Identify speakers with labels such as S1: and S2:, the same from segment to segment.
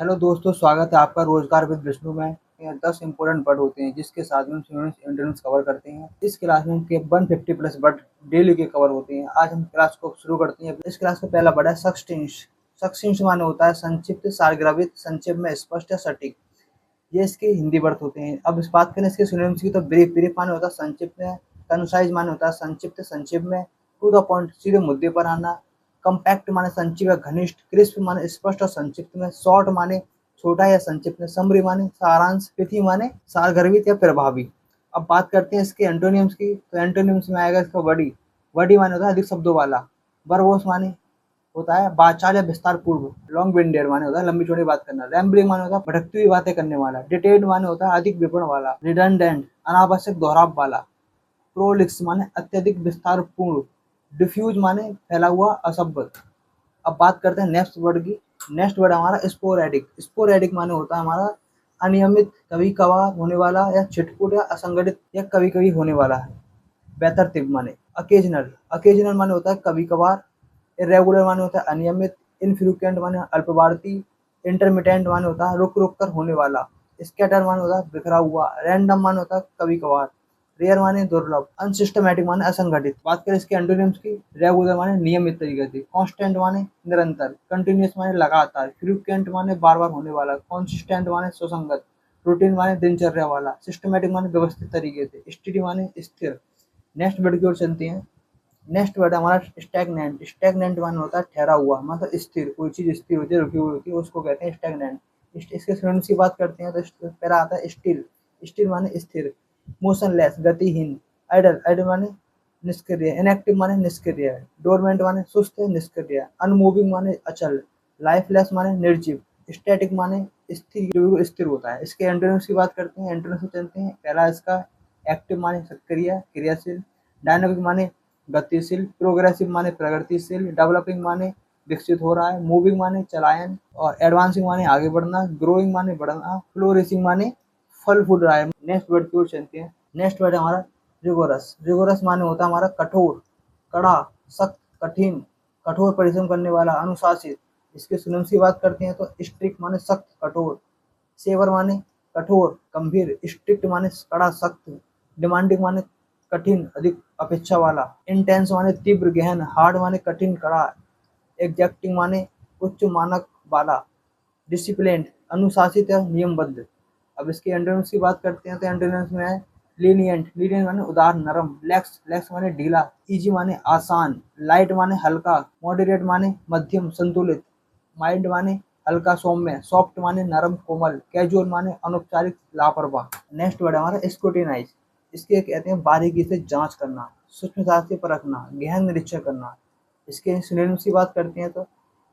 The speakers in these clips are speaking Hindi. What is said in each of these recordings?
S1: हेलो दोस्तों, स्वागत है आपका रोजगार विद विष्णु में। ये 10 इंपॉर्टेंट वर्ड होते हैं जिसके साथ में हम सिनोनिम्स कवर करते हैं। इस क्लास में हम के 150 प्लस वर्ड डेली के कवर होते हैं। आज हम क्लास को शुरू करते हैं। इस क्लास का पहला वर्ड है सक्सटेंस। सक्सटेंस माने होता है संक्षिप्त, सारग्रहित, संक्षेप में स्पष्ट या सटीक। ये इसके हिंदी वर्ड होते हैं। अब इस बात करें इसके सिनोनिम्स की तो ब्रीफ। ब्रीफ माने होता है संक्षिप्त में। कंसाइज माने होता है संक्षिप्त, संक्षेप में। टू द पॉइंट, सीधे मुद्दे पर आना। कम्पैक्ट माने संक्षिप्त या घनिष्ठ। क्रिस्प माने स्पष्ट और संक्षिप्त में। शॉर्ट माने छोटा या संक्षिप्त में। समरी माने सारांश। पिथी माने सारगर्भित या प्रभावी। अब बात करते हैं इसके एंटोनिम्स की। तो एंटोनिम्स में आएगा इसका वर्डी। वर्डी माने होता है अधिक शब्दों वाला। वर्बोस माने होता है वाचाल या विस्तार पूर्व। लॉन्ग विंडेड माने होता है लंबी चौड़ी बात करना। रैम्बलिंग माने होता है भटकती हुई बातें करने वाला। डिटेल्ड माने होता है अधिक विवरण वाला। रिडंडेंट अनावश्यक दोहराव वाला। प्रोलिक्स माने अत्यधिक विस्तार पूर्ण। डिफ्यूज माने फैला हुआ, असभ्य। अब बात करते हैं नेक्स्ट वर्ड की। नेक्स्ट वर्ड हमारा स्पोरेडिक। स्पोरेडिक माने होता है हमारा अनियमित, कभी कभार होने वाला, या छिटपुट या असंगठित, या कभी कभी होने वाला है। बेतरतीब माने अकेजनल। अकेजनल माने होता है कभी कभार। इरेगुलर माने होता है अनियमित। इनफ्रीक्वेंट माने अल्पवार्ती। इंटरमिटेंट माने होता है रुक रुक कर होने वाला। स्कैटर माने होता है बिखरा हुआ। रैंडम माने होता है कभी कभार। रेयर माने दुर्लभ। अनसिस्टमैटिक माने असंगठित। बात करें इसके एंटोनिम्स की। रेगुलर माने नियमित तरीके से। कांस्टेंट माने निरंतर। कंटिन्यूअस माने लगातार। फ्रीक्वेंट माने बार बार होने वाला। कंसिस्टेंट माने सुसंगत। रूटीन माने दिनचर्या वाला। सिस्टमैटिक माने व्यवस्थित तरीके से। स्टेडी माने स्थिर। नेक्स्ट वर्ड की ओर चलते हैं। नेक्स्ट वर्ड हमारा स्टैग्नेंट। स्टैग्नेंट माने होता है ठहरा हुआ, मतलब स्थिर। कोई चीज स्थिर होती है, रुकी हुई होती है, उसको कहते हैं स्टैग्नेंट। इसके सिनोनिम्स की बात करते हैं तो पहला आता है स्टिल। स्टिल माने स्थिर। मोशनलेस गतिहीन। आइडल, आइडल माने निष्क्रिय। इनएक्टिव माने निष्क्रिय। डोरमेंट माने सुस्त, निष्क्रिय। अनमूविंग माने अचल। लाइफलेस माने निर्जीव। स्टैटिक माने स्थिर, जो स्थिर होता है। इसके एंटोनिम्स की बात करते हैं। एंटोनिम्स में चलते हैं। पहला इसका एक्टिव माने सक्रिय, क्रियाशील। डायनामिक माने गतिशील। प्रोग्रेसिव माने प्रगतिशील। डेवलपिंग माने विकसित हो रहा है। मूविंग माने चलायन। और एडवांसिंग माने आगे बढ़ना। ग्रोइंग माने बढ़ना। फ्लोरिशिंग माने फल फूल रहा है। नेक्स्ट वर्ड की ओर चलते हैं। नेक्स्ट वर्ड है हमारा रिगोरस। रिगोरस माने होता है हमारा कठोर, कड़ा, सख्त, कठिन, कठोर परिश्रम करने वाला, अनुशासित। इसके सिनोनिम्स की बात करते हैं तो स्ट्रिक्ट माने सख्त, कठोर। सेवर माने कठोर, गंभीर। स्ट्रिक्ट माने कड़ा, सख्त। डिमांडिंग माने कठिन, अधिक अपेक्षा वाला। इंटेंस माने तीव्र, गहन। हार्ड माने कठिन, कड़ा। एग्जैक्टिंग माने उच्च मानक वाला। डिसिप्लिन अनुशासित या नियमबद्ध। अब इसके एंटोनिम्स की बात करते हैं तो एंटोनिम्स में है लीनियंट। लीनियंट माने उदार, नरम। लैक्स, लैक्स माने ढीला। इजी माने आसान। लाइट माने हल्का। मॉडरेट माने मध्यम, संतुलित। माइल्ड माने हल्का, सौम्य। सॉफ्ट माने नरम, कोमल। कैजुअल माने अनौपचारिक, लापरवाह। नेक्स्ट वर्ड हमारा स्क्रूटिनाइज। इसके कहते हैं बारीकी से जांच करना, सूक्ष्मता से परखना, गहन निरीक्षण करना। इसके सिनोनिम्स की बात करते हैं तो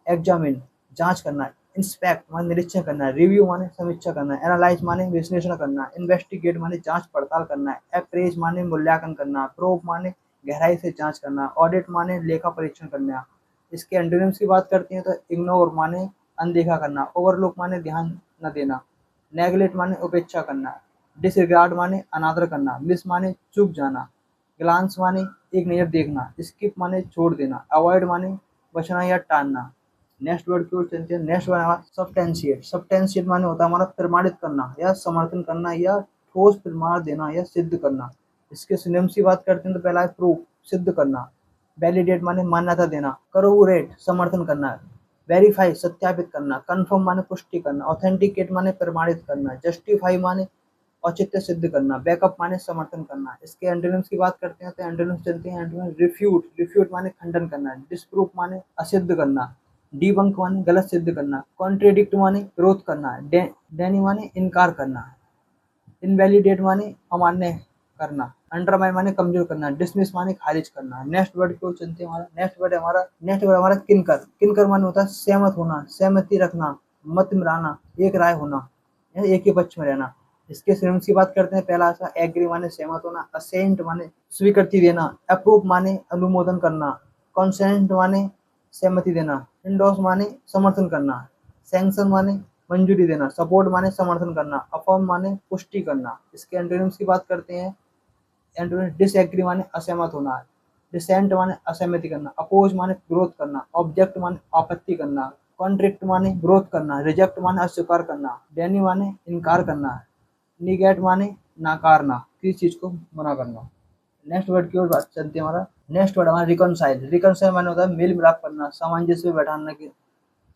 S1: एग्जामिन जांच करना। इंस्पेक्ट माने निरीक्षण करना। रिव्यू माने समीक्षा करना। एनालाइज माने विश्लेषण करना। इन्वेस्टिगेट माने जांच पड़ताल करना। अप्रेज माने मूल्यांकन करना। प्रोब माने गहराई से जांच करना। ऑडिट माने लेखा परीक्षण करना। इसके एंटोनिम्स की बात करते हैं तो इग्नोर माने अनदेखा करना। ओवरलुक माने ध्यान न देना। नेगलेक्ट माने उपेक्षा करना। डिसरिगार्ड माने अनादर करना। मिस माने चूक जाना। ग्लांस माने एक नजर देखना। स्किप माने छोड़ देना। अवॉइड माने बचना या टालना। नेक्स्ट वर्ड की ओर चलते हैं। नेक्स्ट वर्ड हमारा सब्सटेंशिएट। सब्सटेंशिएट माने होता है हमारा प्रमाणित करना या समर्थन करना या ठोस प्रमाण देना या सिद्ध करना। इसके सिनोनिम्स की बात करते हैं तो पहला है प्रूफ, सिद्ध करना। वैलिडेट माने मान्यता देना। करोबोरेट समर्थन करना। वेरीफाई सत्यापित करना। कंफर्म माने पुष्टि करना। ऑथेंटिकेट माने प्रमाणित करना। जस्टिफाई माने औचित्य सिद्ध करना। बैकअप माने समर्थन करना। इसके एंटोनिम्स की बात करते हैं तो एंटोनिम्स चलते हैं। Antonyms refute. रिफ्यूट माने खंडन करना। डिस्प्रूफ माने असिद्ध करना। डीबंक माने गलत सिद्ध करना। कॉन्ट्रेडिक्ट माने विरोध करना। डेनी माने इनकार करना। इनवैलिडेट माने अमान्य करना। अंडरमाइन माने कमजोर करना। डिसमिस माने खारिज करना। नेक्स्ट वर्ड को चलते हैं। हमारा नेक्स्ट वर्ड हमारा किनकर। किनकर माने होता है सहमत होना, सहमति रखना, मत मिलाना, एक राय होना, एक ही पक्ष में रहना। इसके सिनोनिम्स की बात करते हैं। पहला आता है एग्री माने सहमत होना। असेंट माने स्वीकृति देना। अप्रूव माने अनुमोदन करना। कंसेंट माने सहमति देना। इंडोर्स माने समर्थन करना। सैंक्शन माने मंजूरी देना। सपोर्ट माने समर्थन करना। अफर्म माने पुष्टि करना। इसके एंटोनिम्स की बात करते हैं। एंटोनिम डिसएग्री माने असहमत होना। डिसेंट माने असहमति करना। अपोज माने विरोध करना। ऑब्जेक्ट माने आपत्ति करना। कॉन्ट्रिक्ट माने ग्रोथ करना, रिजेक्ट माने अस्वीकार करना, डेनी माने इनकार करना, निगेट माने नाकारना, किसी चीज को मना करना। नेक्स्ट वर्ड की ओर बात चलती है हमारा। नेक्स्ट वर्ड हमारा रिकनसाइल। रिकनसाइल माने होता है मेल मिलाप करना, सामंजस्य बैठाना, की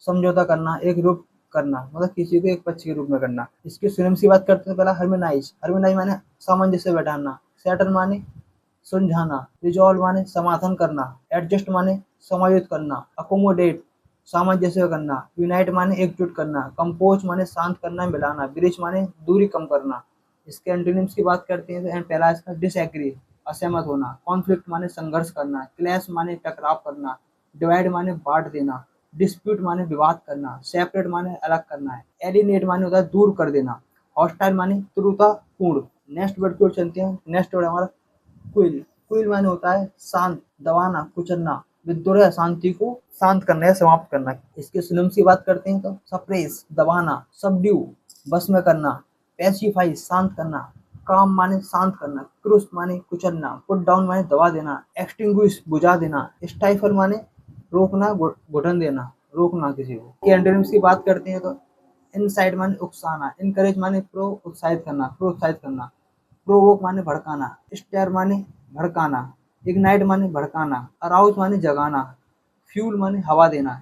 S1: समझौता करना, एक रूप करना, मतलब किसी को एक पक्ष के रूप में करना। इसके सिनोनिम्स की बात करते हैं। पहला हार्मोनाइज। हार्मोनाइज माने सामंजस्य बैठाना, सेटल माने सुलझाना, रिजॉल्व माने समाधान करना, एडजस्ट माने समायोजित करना, अकोमोडेट सामंजस्य करना, यूनाइट माने एकजुट करना, कंपोज माने शांत करना, मिलाना, ब्रिज माने दूरी कम करना। इसके एंटोनिम्स की बात करते हैं तो पहला इसका डिसएग्री, असहमत होना, कॉन्फ्लिक्ट माने संघर्ष करना, क्लैश माने टकराव करना, डिवाइड माने बांट देना, डिस्प्यूट माने विवाद करना, सेपरेट माने अलग करना है, एलिनेट माने होता है दूर कर देना, हॉस्टाइल माने क्रूरतापूर्ण। नेक्स्ट वर्ड की ओर चलते हैं। नेक्स्ट वर्ड हमारा क्विल। क्विल माने होता है शांत, दबाना, कुचलना, विद्रोह या शांति को शांत करना या समाप्त करना। इसके सिनोनिम्स की बात करते हैं तो सप्रेस दबाना, सबड्यू बस में करना, पैसिफाई शांत करना, काम माने शांत करना, क्रूस माने कुचलना, पुट डाउन माने दबा देना, एक्सटिंग्विश बुझा देना, स्टाइफल माने रोकना, घुटन देना, रोकना किसी को। के एंटोनिम्स की बात करते हैं तो इनसाइड माने उकसाना, इनकरेज माने प्रोत्साहित करना, प्रोवोक माने भड़काना, स्टेयर माने भड़काना, इग्नाइट माने भड़काना, अराउज माने जगाना, फ्यूल माने हवा देना,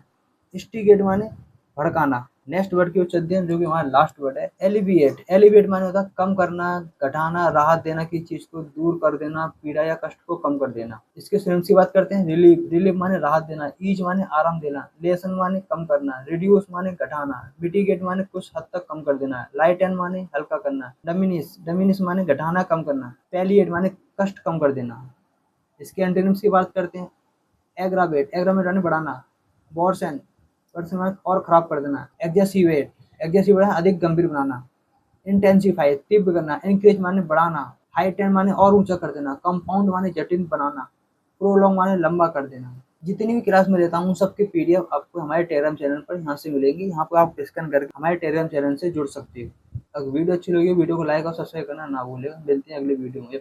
S1: इंस्टिगेट माने भड़काना। नेक्स्ट वर्ड की ओर चलते हैं जो कि हमारा लास्ट वर्ड है एलिविएट। एलिविएट माने होता है कम करना, घटाना, राहत देना, किसी चीज को दूर कर देना, पीड़ा या कष्ट को कम कर देना। इसके सिनोनिम्स की बात करते हैं। रिलीफ। रिलीफ माने राहत देना, ईज माने आराम देना, लेसन माने कम करना, रिड्यूस माने घटाना, मिटिगेट माने कुछ हद तक कम कर देना, लाइटन माने हल्का करना, डमिनिश। डमिनिश माने घटाना, कम करना, पैलिएट माने कष्ट कम कर देना। इसके एंटोनिम्स की बात करते हैं। एग्रावेट। एग्रावेट माने बढ़ाना, वर्सन वर्सन और खराब कर देना, एग्जेसिवेट। एग्जेसिवेट अधिक गंभीर बनाना, इंटेंसिफाई तीव्र करना, इंक्रीज माने बढ़ाना, हाइटेन माने और ऊंचा कर देना, कंपाउंड माने जटिल बनाना, प्रोलॉन्ग माने लंबा कर देना। जितनी भी क्लास में लेता हूँ सबके पीडीएफ आपको हमारे टेलीग्राम चैनल पर यहाँ से मिलेगी। यहाँ पर आप स्कैन करके हमारे टेलीग्राम चैनल से जुड़ सकते हो। अगर वीडियो अच्छी लगी वीडियो को लाइक और सब्सक्राइब करना ना भूलेगा। मिलते हैं अगले वीडियो में।